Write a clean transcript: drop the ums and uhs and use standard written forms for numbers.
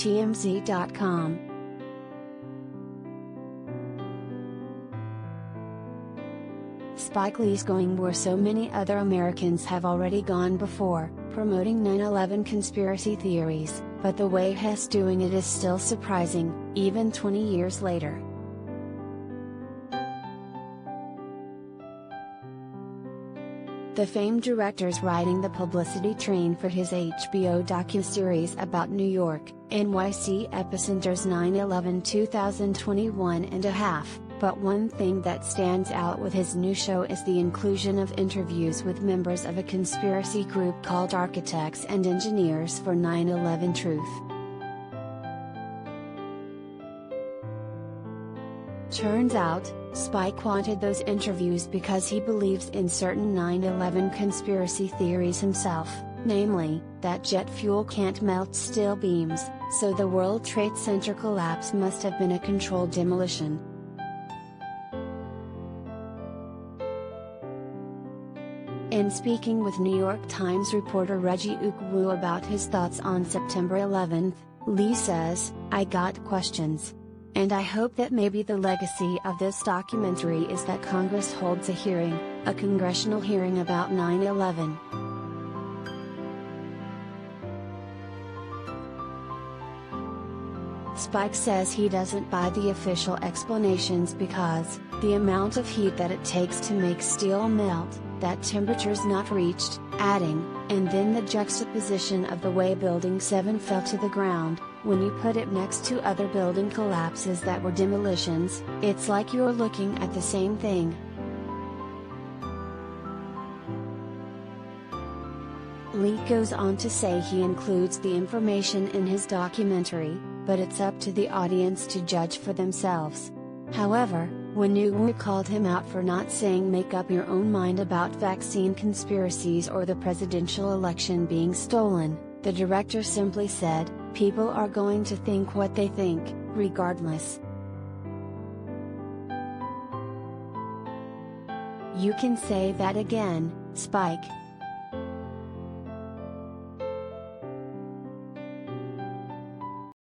TMZ.com. Spike Lee's going where so many other Americans have already gone before, promoting 9/11 conspiracy theories, but the way he's doing it is still surprising, even 20 years later. The famed director's riding the publicity train for his HBO docuseries about New York, NYC Epicenter's 9/11 2021 and a half, but one thing that stands out with his new show is the inclusion of interviews with members of a conspiracy group called Architects and Engineers for 9/11 Truth. Turns out, Spike wanted those interviews because he believes in certain 9/11 conspiracy theories himself, namely, that jet fuel can't melt steel beams, so the World Trade Center collapse must have been a controlled demolition. In speaking with New York Times reporter Reggie Ukwu about his thoughts on September 11, Lee says, "I got questions. And I hope that maybe the legacy of this documentary is that Congress holds a hearing, a congressional hearing about 9/11. Spike says he doesn't buy the official explanations because, the amount of heat that it takes to make steel melt, that temperature's not reached, adding, and then the juxtaposition of the way Building 7 fell to the ground, when you put it next to other building collapses that were demolitions, it's like you're looking at the same thing." Lee goes on to say he includes the information in his documentary, but it's up to the audience to judge for themselves. However, when Ukwu called him out for not saying make up your own mind about vaccine conspiracies or the presidential election being stolen, the director simply said, "People are going to think what they think, regardless. You can say that again, Spike."